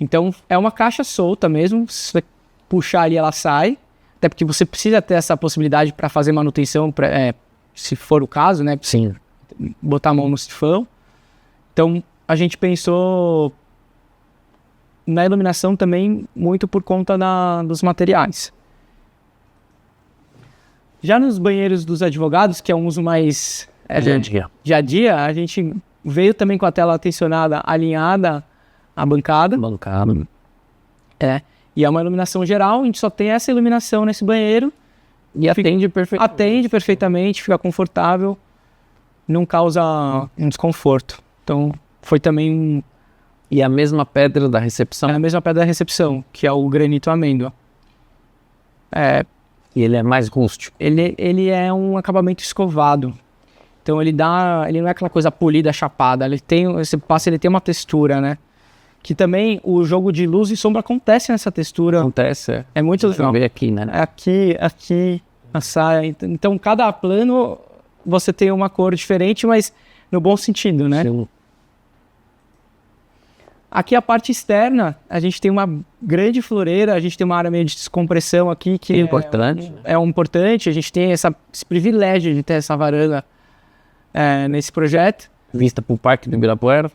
Então é uma caixa solta mesmo, se você puxar ali ela sai, até porque você precisa ter essa possibilidade para fazer manutenção, se for o caso, né? Sim. Botar a mão no sifão. Então, a gente pensou na iluminação também muito por conta dos materiais. Já nos banheiros dos advogados, que é um uso mais dia a dia, a gente veio também com a tela tensionada alinhada à bancada. E é uma iluminação geral, a gente só tem essa iluminação nesse banheiro. E atende perfeitamente, fica confortável, não causa um desconforto. Então, foi também... E a mesma pedra da recepção? É a mesma pedra da recepção, que é o granito amêndoa. E ele é mais rústico? Ele é um acabamento escovado. Então, ele não é aquela coisa polida, chapada. Ele tem uma textura, né? Que também o jogo de luz e sombra acontece nessa textura. Acontece, é muito legal. Ver aqui, né? Aqui, a saia. Então, cada plano você tem uma cor diferente, mas no bom sentido, né? Sim. Aqui a parte externa, a gente tem uma grande floreira, a gente tem uma área meio de descompressão aqui, que importante. É importante, a gente tem esse privilégio de ter essa varanda nesse projeto. Vista para o Parque do Ibirapuera?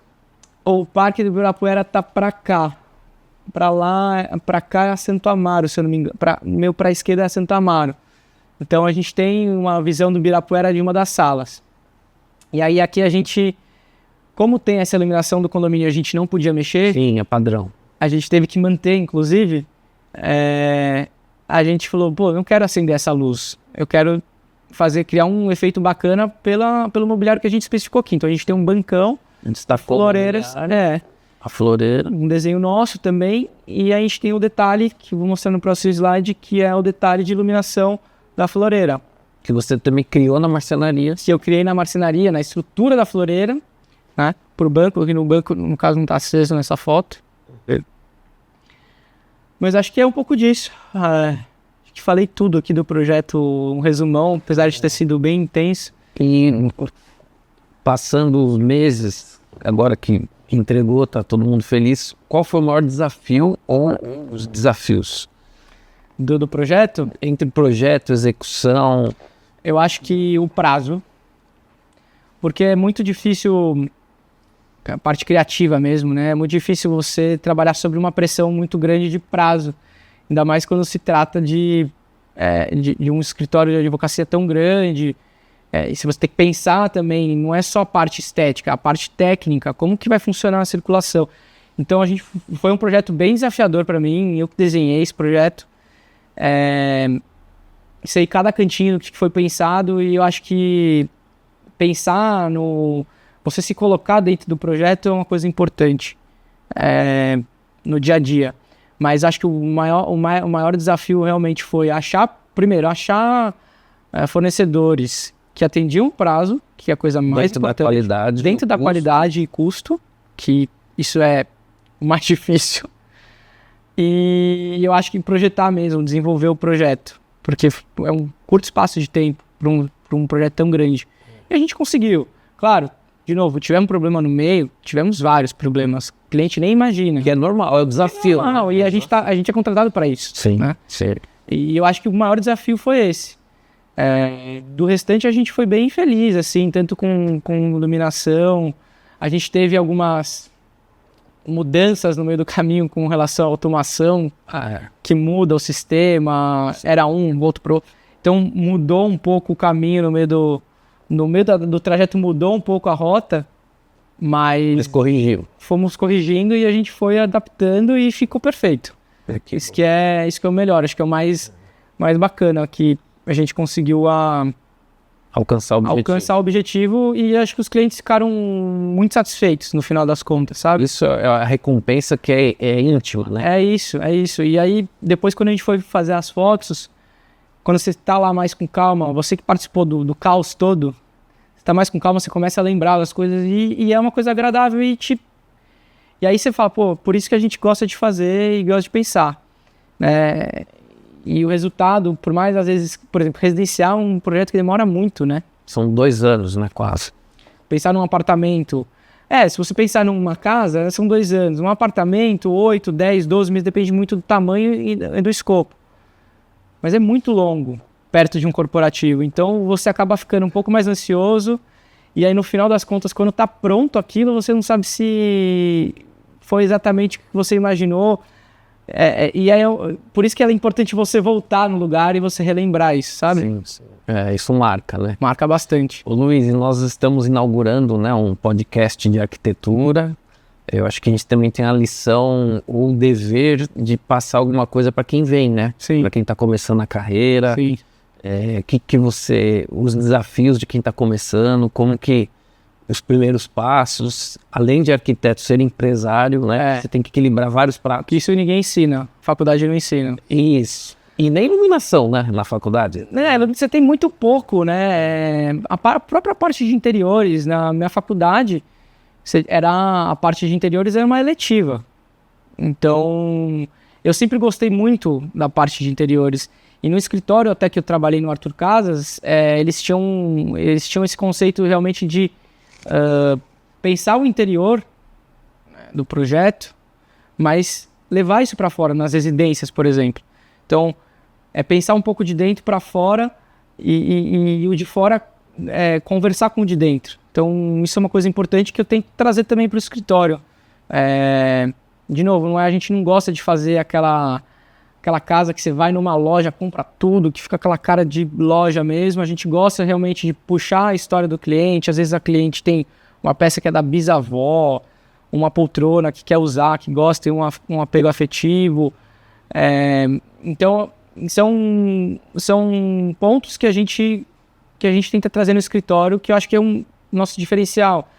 O Parque do Ibirapuera tá para cá. Para cá é Santo Amaro, se eu não me engano. Para a esquerda é Santo Amaro. Então a gente tem uma visão do Ibirapuera de uma das salas. E aí aqui a gente, como tem essa iluminação do condomínio, a gente não podia mexer. Sim, é padrão. A gente teve que manter, inclusive. A gente falou, não quero acender essa luz. Eu quero criar um efeito bacana pelo mobiliário que a gente especificou aqui. Então a gente tem um bancão, floreiras, a floreira, um desenho nosso também, e a gente tem o detalhe que eu vou mostrar no próximo slide, que é o detalhe de iluminação da floreira. Que você também criou na marcenaria. Que eu criei na marcenaria, na estrutura da floreira, né? Pro banco, aqui no banco, no caso, não está aceso nessa foto. Mas acho que é um pouco disso. Acho que falei tudo aqui do projeto, um resumão, apesar de ter sido bem intenso. E passando os meses, agora que entregou, tá todo mundo feliz, qual foi o maior desafio ou os desafios? Do projeto? Entre projeto, execução... Eu acho que o prazo, porque é muito difícil, a parte criativa mesmo, né? É muito difícil você trabalhar sobre uma pressão muito grande de prazo, ainda mais quando se trata de um escritório de advocacia tão grande. E se você tem que pensar também, não é só a parte estética, a parte técnica, como que vai funcionar a circulação. Então foi um projeto bem desafiador para mim, eu que desenhei esse projeto. Sei cada cantinho que foi pensado, e eu acho que pensar você se colocar dentro do projeto é uma coisa importante no dia a dia. Mas acho que o maior desafio realmente foi achar fornecedores que atendiam o prazo, que é a coisa mais importante, dentro da qualidade e custo, que isso é o mais difícil. E eu acho que projetar mesmo, desenvolver o projeto, porque é um curto espaço de tempo para um projeto tão grande. E a gente conseguiu. Claro, de novo, tivemos problema no meio, tivemos vários problemas. O cliente nem imagina. Que é normal, é o desafio. É normal, e a gente é contratado para isso. Sim, né? Sim. E eu acho que o maior desafio foi esse. Do restante a gente foi bem feliz, assim, tanto com iluminação. A gente teve algumas mudanças no meio do caminho com relação à automação, que muda o sistema, era outro pro outro. Então mudou um pouco o caminho no meio do trajeto, mudou um pouco a rota, mas fomos corrigindo e a gente foi adaptando e ficou perfeito. Isso que é o melhor, acho que é o mais mas bacana que a gente conseguiu Alcançar o objetivo. alcançar o objetivo e acho que os clientes ficaram muito satisfeitos no final das contas, sabe? Isso é a recompensa que é íntima, né? É isso. E aí, depois quando a gente foi fazer as fotos, quando você tá lá mais com calma, você que participou do caos todo, você tá mais com calma, você começa a lembrar das coisas e é uma coisa agradável e aí você fala, pô, por isso que a gente gosta de fazer e gosta de pensar, né? E o resultado, por mais às vezes, por exemplo, residenciar é um projeto que demora muito, né? São 2 anos, né, quase. Pensar num apartamento, se você pensar numa casa, são 2 anos. Um apartamento, 8, 10, 12 meses, depende muito do tamanho e do escopo. Mas é muito longo, perto de um corporativo. Então você acaba ficando um pouco mais ansioso. E aí no final das contas, quando tá pronto aquilo, você não sabe se foi exatamente o que você imaginou. E aí, por isso que é importante você voltar no lugar e você relembrar isso, sabe? Sim. Isso marca, né? Marca bastante. Ô Luiz, nós estamos inaugurando, né, um podcast de arquitetura. Eu acho que a gente também tem a lição ou o dever de passar alguma coisa para quem vem, né? Sim. Para quem está começando a carreira. Sim. Os desafios de quem está começando, como que os primeiros passos, além de arquiteto ser empresário, né? Você tem que equilibrar vários pratos. Isso ninguém ensina, faculdade não ensina. Isso. E nem iluminação, né, na faculdade. Você tem muito pouco, né? A própria parte de interiores, na minha faculdade, a parte de interiores era uma eletiva. Então, eu sempre gostei muito da parte de interiores. E no escritório, até que eu trabalhei no Arthur Casas, eles tinham esse conceito realmente de pensar o interior, né, do projeto, mas levar isso para fora, nas residências, por exemplo. Então, pensar um pouco de dentro para fora e o de fora conversar com o de dentro. Então, isso é uma coisa importante que eu tenho que trazer também para o escritório. De novo, a gente não gosta de fazer aquela casa que você vai numa loja, compra tudo, que fica aquela cara de loja mesmo. A gente gosta realmente de puxar a história do cliente. Às vezes a cliente tem uma peça que é da bisavó, uma poltrona que quer usar, que gosta, tem um apego afetivo. Então, são pontos que a gente tenta trazer no escritório, que eu acho que é um nosso diferencial.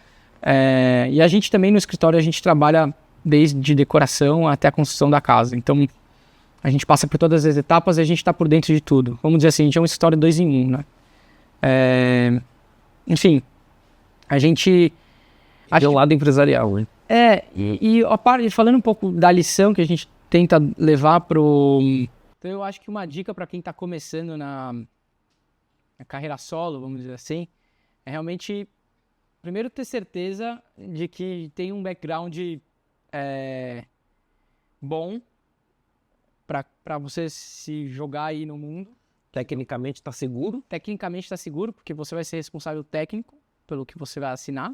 E a gente também no escritório, a gente trabalha desde decoração até a construção da casa. Então, a gente passa por todas as etapas e a gente está por dentro de tudo. Vamos dizer assim, a gente é um escritório 2 em 1, né? Enfim, a gente... Tem um lado empresarial, né? Falando um pouco da lição que a gente tenta levar pro... Então, eu acho que uma dica para quem está começando na carreira solo, vamos dizer assim, é realmente, primeiro, ter certeza de que tem um background bom para você se jogar aí no mundo. Tecnicamente está seguro? Tecnicamente está seguro, porque você vai ser responsável técnico pelo que você vai assinar.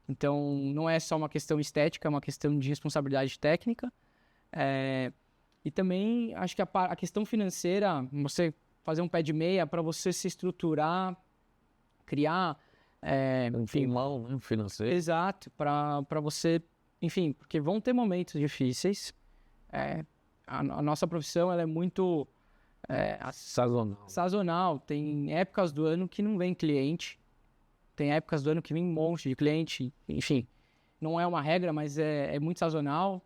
Então, não é só uma questão estética, é uma questão de responsabilidade técnica. E também, acho que a questão financeira, você fazer um pé de meia para você se estruturar, criar... enfim, mão, né, financeiro. Exato, para você... Enfim, porque vão ter momentos difíceis. A nossa profissão ela é muito sazonal. Tem épocas do ano que não vem cliente. Tem épocas do ano que vem um monte de cliente. Enfim, não é uma regra, mas é muito sazonal.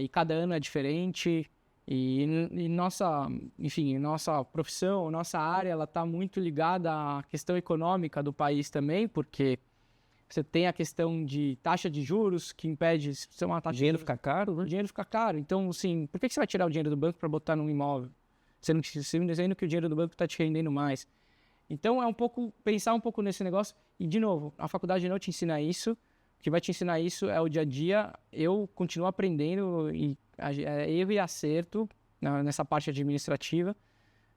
E cada ano é diferente. E nossa profissão, nossa área, ela está muito ligada à questão econômica do país também, porque você tem a questão de taxa de juros que impede uma taxa. O dinheiro fica caro, né? O dinheiro fica caro. Então, assim, por que você vai tirar o dinheiro do banco para botar num imóvel? Sendo que o dinheiro do banco está te rendendo mais. Então, pensar um pouco nesse negócio. E, de novo, a faculdade não te ensina isso. O que vai te ensinar isso é o dia a dia. Eu continuo aprendendo, erro e acerto nessa parte administrativa.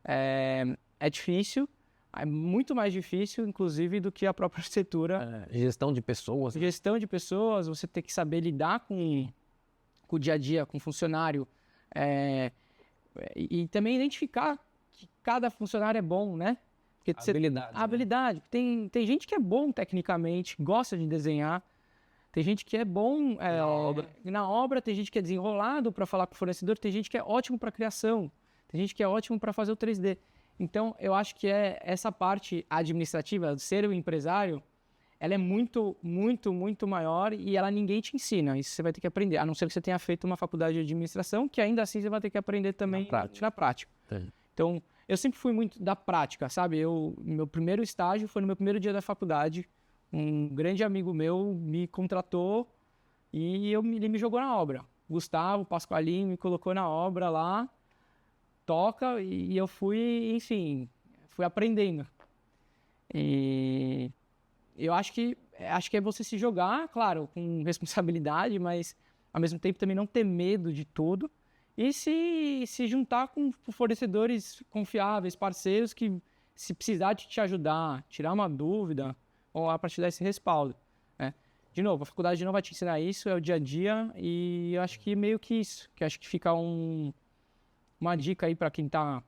É difícil. É muito mais difícil, inclusive, do que a própria arquitetura. Gestão de pessoas. Gestão de pessoas, você tem que saber lidar com o dia a dia, com o funcionário. E também identificar que cada funcionário é bom, né? Porque habilidade. Tem gente que é bom tecnicamente, gosta de desenhar. Tem gente que é bom na obra, tem gente que é desenrolado para falar com o fornecedor, tem gente que é ótimo para criação. tem gente que é ótimo para fazer o 3D. Então, eu acho que essa parte administrativa, de ser um empresário, ela é muito, muito, muito maior e ninguém te ensina. Isso você vai ter que aprender, a não ser que você tenha feito uma faculdade de administração, que ainda assim você vai ter que aprender também na prática. Então, eu sempre fui muito da prática, sabe? Meu primeiro estágio foi no meu primeiro dia da faculdade. Um grande amigo meu me contratou e ele me jogou na obra. Gustavo Pasqualini me colocou na obra lá, toca, e eu fui, enfim, fui aprendendo. E eu acho que é você se jogar, claro, com responsabilidade, mas ao mesmo tempo também não ter medo de tudo e se juntar com fornecedores confiáveis, parceiros que, se precisar de te ajudar, tirar uma dúvida, ou lá para te dar esse respaldo, né? De novo, a faculdade não vai te ensinar isso, é o dia a dia, e eu acho que meio que isso, que acho que fica uma dica aí para quem está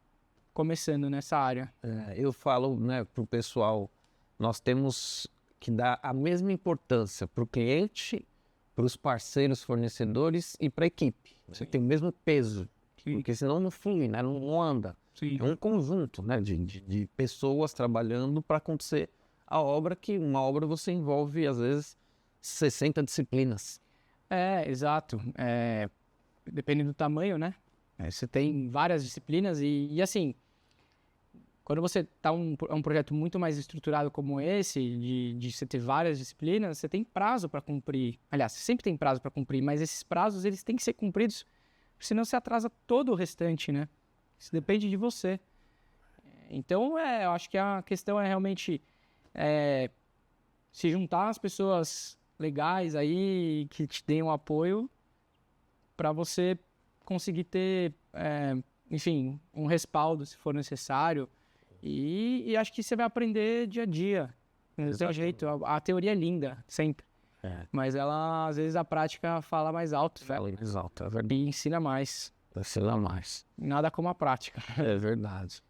começando nessa área. Eu falo, né, para o pessoal, nós temos que dar a mesma importância para o cliente, para os parceiros fornecedores e para a equipe. Você tem o mesmo peso, porque senão não flui, né, não anda. Sim. É um conjunto, né, de pessoas trabalhando para acontecer a obra, que uma obra você envolve, às vezes, 60 disciplinas. Exato. Depende do tamanho, né? Você tem várias disciplinas e assim, quando você está um projeto muito mais estruturado como esse, de você ter várias disciplinas, você tem prazo para cumprir. Aliás, você sempre tem prazo para cumprir, mas esses prazos eles têm que ser cumpridos, senão você atrasa todo o restante, né? Isso depende de você. Então, eu acho que a questão é realmente se juntar às pessoas legais aí, que te deem um apoio, para você conseguir ter, enfim, um respaldo se for necessário. E acho que você vai aprender dia a dia. Do seu jeito. A teoria é linda, sempre. Mas ela, às vezes, a prática fala mais alto. Fala mais alto, é verdade. E ensina mais. Ensina mais. Nada como a prática. É verdade.